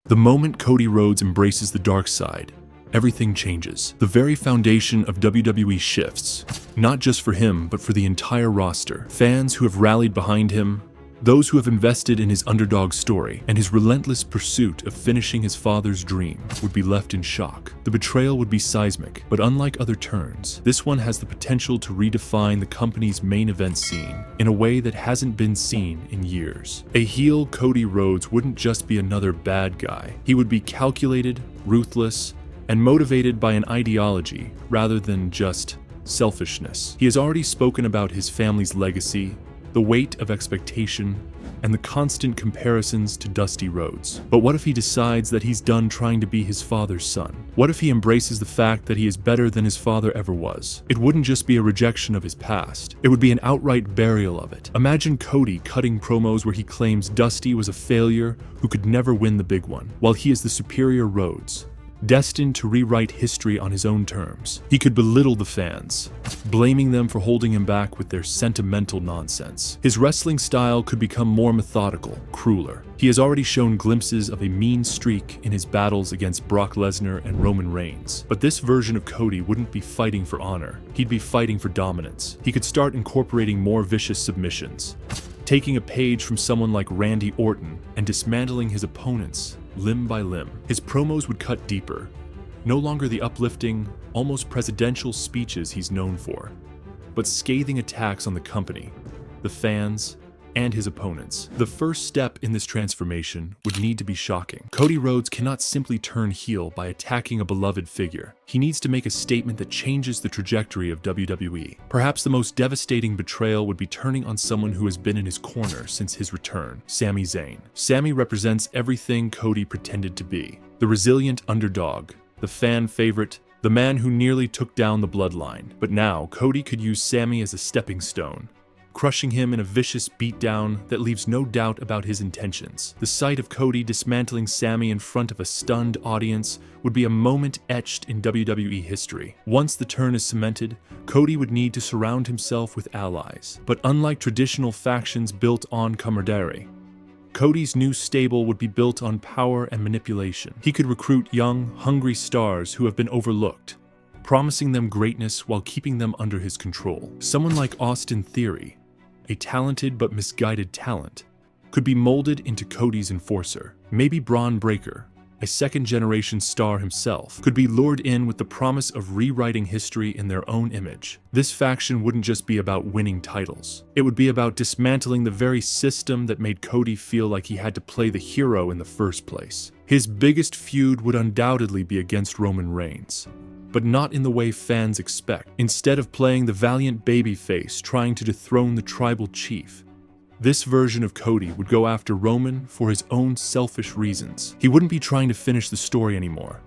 The moment Cody Rhodes embraces the dark side, everything changes. The very foundation of WWE shifts, not just for him, but for the entire roster. Fans who have rallied behind him, those who have invested in his underdog story, and his relentless pursuit of finishing his father's dream would be left in shock. The betrayal would be seismic, but unlike other turns, this one has the potential to redefine the company's main event scene in a way that hasn't been seen in years. A heel Cody Rhodes wouldn't just be another bad guy. He would be calculated, ruthless, and motivated by an ideology rather than just selfishness. He has already spoken about his family's legacy, the weight of expectation, and the constant comparisons to Dusty Rhodes. But what if he decides that he's done trying to be his father's son? What if he embraces the fact that he is better than his father ever was? It wouldn't just be a rejection of his past, it would be an outright burial of it. Imagine Cody cutting promos where he claims Dusty was a failure who could never win the big one, while he is the superior Rhodes, destined to rewrite history on his own terms. He could belittle the fans, blaming them for holding him back with their sentimental nonsense. His wrestling style could become more methodical, crueler. He has already shown glimpses of a mean streak in his battles against Brock Lesnar and Roman Reigns. But this version of Cody wouldn't be fighting for honor. He'd be fighting for dominance. He could start incorporating more vicious submissions, taking a page from someone like Randy Orton and dismantling his opponents limb by limb. His promos would cut deeper, no longer the uplifting, almost presidential speeches he's known for, but scathing attacks on the company, the fans, and his opponents. The first step in this transformation would need to be shocking. Cody Rhodes cannot simply turn heel by attacking a beloved figure. He needs to make a statement that changes the trajectory of WWE. Perhaps the most devastating betrayal would be turning on someone who has been in his corner since his return, Sami Zayn. Sami represents everything Cody pretended to be: the resilient underdog, the fan favorite, the man who nearly took down the bloodline. But now, Cody could use Sami as a stepping stone, crushing him in a vicious beatdown that leaves no doubt about his intentions. The sight of Cody dismantling Sami in front of a stunned audience would be a moment etched in WWE history. Once the turn is cemented, Cody would need to surround himself with allies. But unlike traditional factions built on camaraderie, Cody's new stable would be built on power and manipulation. He could recruit young, hungry stars who have been overlooked, promising them greatness while keeping them under his control. Someone like Austin Theory, a talented but misguided talent, could be molded into Cody's enforcer. Maybe Braun Breaker, a second-generation star himself, could be lured in with the promise of rewriting history in their own image. This faction wouldn't just be about winning titles. It would be about dismantling the very system that made Cody feel like he had to play the hero in the first place. His biggest feud would undoubtedly be against Roman Reigns, but not in the way fans expect. Instead of playing the valiant babyface trying to dethrone the tribal chief, this version of Cody would go after Roman for his own selfish reasons. He wouldn't be trying to finish the story anymore.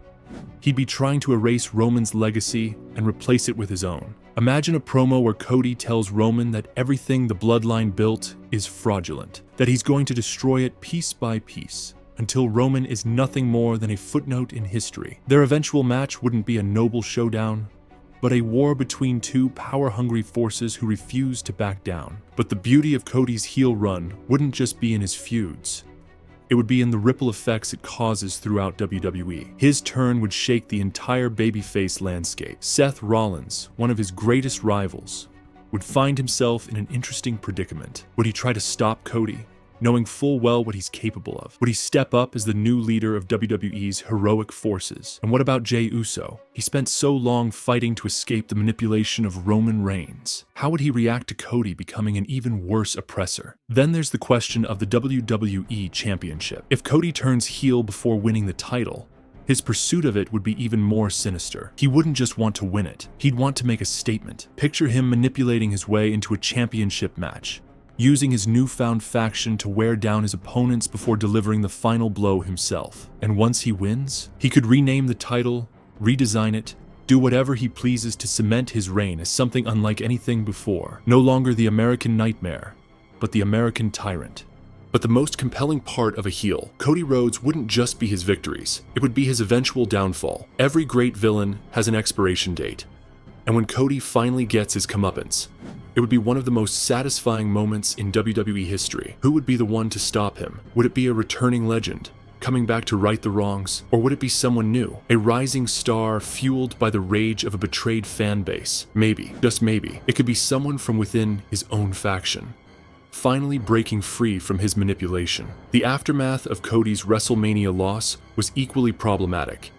He'd be trying to erase Roman's legacy and replace it with his own. Imagine a promo where Cody tells Roman that everything the bloodline built is fraudulent, that he's going to destroy it piece by piece, until Roman is nothing more than a footnote in history. Their eventual match wouldn't be a noble showdown, but a war between two power-hungry forces who refuse to back down. But the beauty of Cody's heel run wouldn't just be in his feuds. It would be in the ripple effects it causes throughout WWE. His turn would shake the entire babyface landscape. Seth Rollins, one of his greatest rivals, would find himself in an interesting predicament. Would he try to stop Cody, knowing full well what he's capable of? Would he step up as the new leader of WWE's heroic forces? And what about Jey Uso? He spent so long fighting to escape the manipulation of Roman Reigns. How would he react to Cody becoming an even worse oppressor? Then there's the question of the WWE Championship. If Cody turns heel before winning the title, his pursuit of it would be even more sinister. He wouldn't just want to win it. He'd want to make a statement. Picture him manipulating his way into a championship match, using his newfound faction to wear down his opponents before delivering the final blow himself. And once he wins, he could rename the title, redesign it, do whatever he pleases to cement his reign as something unlike anything before. No longer the American Nightmare, but the American Tyrant. But the most compelling part of a heel, Cody Rhodes, wouldn't just be his victories. It would be his eventual downfall. Every great villain has an expiration date. And when Cody finally gets his comeuppance, it would be one of the most satisfying moments in WWE history. Who would be the one to stop him? Would it be a returning legend, coming back to right the wrongs? Or would it be someone new? A rising star fueled by the rage of a betrayed fan base? Maybe, just maybe, it could be someone from within his own faction, finally breaking free from his manipulation. The aftermath of Cody's WrestleMania loss was equally problematic.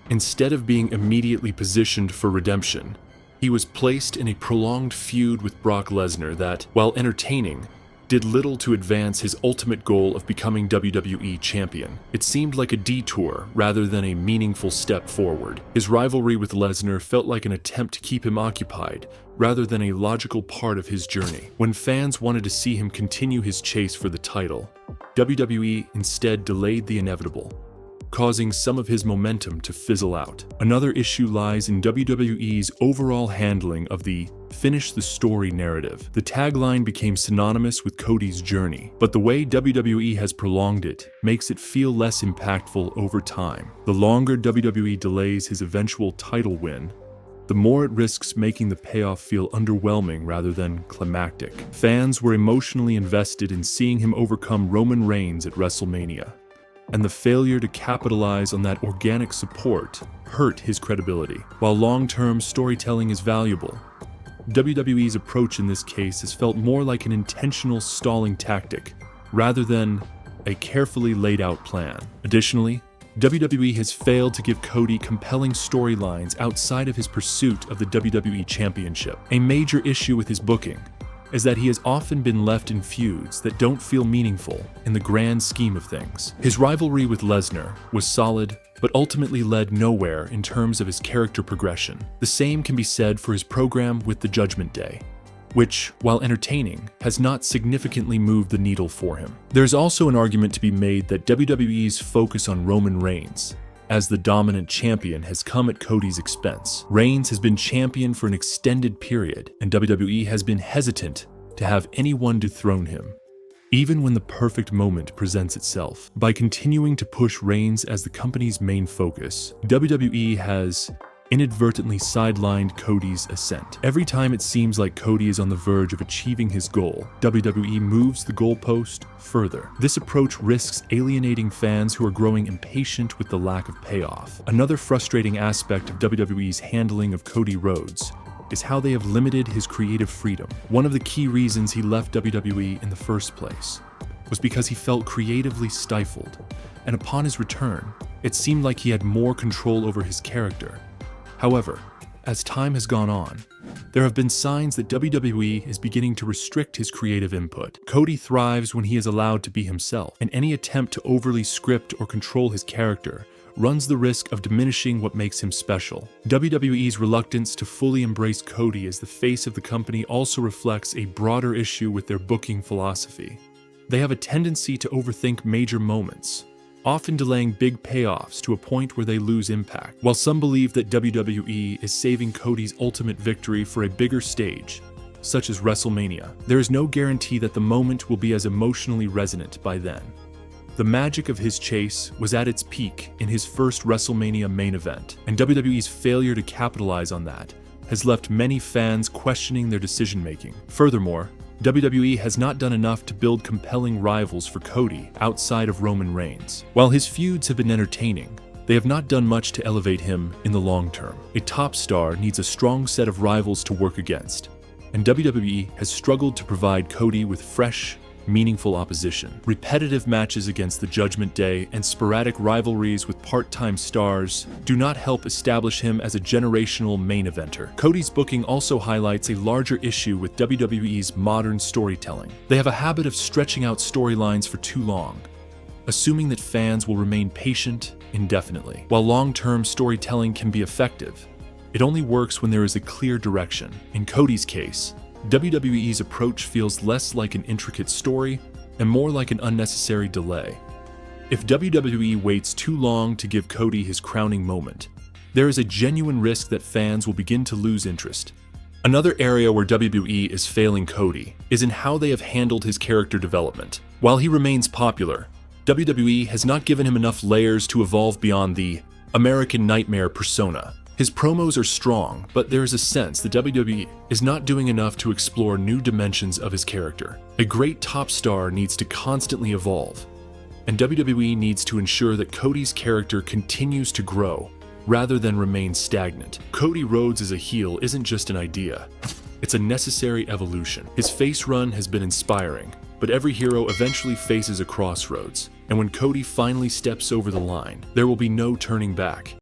Instead of being immediately positioned for redemption, he was placed in a prolonged feud with Brock Lesnar that, while entertaining, did little to advance his ultimate goal of becoming WWE Champion. It seemed like a detour rather than a meaningful step forward. His rivalry with Lesnar felt like an attempt to keep him occupied rather than a logical part of his journey. When fans wanted to see him continue his chase for the title, WWE instead delayed the inevitable, causing some of his momentum to fizzle out. Another issue lies in WWE's overall handling of the "finish the story" narrative. The tagline became synonymous with Cody's journey, but the way WWE has prolonged it makes it feel less impactful over time. The longer WWE delays his eventual title win, the more it risks making the payoff feel underwhelming rather than climactic. Fans were emotionally invested in seeing him overcome Roman Reigns at WrestleMania, and the failure to capitalize on that organic support hurt his credibility. While long-term storytelling is valuable, WWE's approach in this case has felt more like an intentional stalling tactic rather than a carefully laid-out plan. Additionally, WWE has failed to give Cody compelling storylines outside of his pursuit of the WWE Championship. A major issue with his booking is that he has often been left in feuds that don't feel meaningful in the grand scheme of things. His rivalry with Lesnar was solid, but ultimately led nowhere in terms of his character progression. The same can be said for his program with the Judgment Day, which, while entertaining, has not significantly moved the needle for him. There's also an argument to be made that WWE's focus on Roman Reigns as the dominant champion has come at Cody's expense. Reigns has been champion for an extended period, and WWE has been hesitant to have anyone dethrone him, even when the perfect moment presents itself. By continuing to push Reigns as the company's main focus, WWE has inadvertently sidelined Cody's ascent. Every time it seems like Cody is on the verge of achieving his goal, WWE moves the goalpost further. This approach risks alienating fans who are growing impatient with the lack of payoff. Another frustrating aspect of WWE's handling of Cody Rhodes is how they have limited his creative freedom. One of the key reasons he left WWE in the first place was because he felt creatively stifled, and upon his return, it seemed like he had more control over his character. However, as time has gone on, there have been signs that WWE is beginning to restrict his creative input. Cody thrives when he is allowed to be himself, and any attempt to overly script or control his character runs the risk of diminishing what makes him special. WWE's reluctance to fully embrace Cody as the face of the company also reflects a broader issue with their booking philosophy. They have a tendency to overthink major moments, often delaying big payoffs to a point where they lose impact. While some believe that WWE is saving Cody's ultimate victory for a bigger stage, such as WrestleMania, there is no guarantee that the moment will be as emotionally resonant by then. The magic of his chase was at its peak in his first WrestleMania main event, and WWE's failure to capitalize on that has left many fans questioning their decision-making. Furthermore, WWE has not done enough to build compelling rivals for Cody outside of Roman Reigns. While his feuds have been entertaining, they have not done much to elevate him in the long term. A top star needs a strong set of rivals to work against, and WWE has struggled to provide Cody with fresh, meaningful opposition. Repetitive matches against the Judgment Day and sporadic rivalries with part-time stars do not help establish him as a generational main eventer. Cody's booking also highlights a larger issue with WWE's modern storytelling. They have a habit of stretching out storylines for too long, assuming that fans will remain patient indefinitely. While long-term storytelling can be effective, it only works when there is a clear direction. In Cody's case, WWE's approach feels less like an intricate story and more like an unnecessary delay. If WWE waits too long to give Cody his crowning moment, there is a genuine risk that fans will begin to lose interest. Another area where WWE is failing Cody is in how they have handled his character development. While he remains popular, WWE has not given him enough layers to evolve beyond the American Nightmare persona. His promos are strong, but there is a sense that WWE is not doing enough to explore new dimensions of his character. A great top star needs to constantly evolve, And WWE needs to ensure that Cody's character continues to grow, rather than remain stagnant. Cody Rhodes as a heel isn't just an idea. It's a necessary evolution. His face run has been inspiring, but every hero eventually faces a crossroads. And when Cody finally steps over the line, there will be no turning back.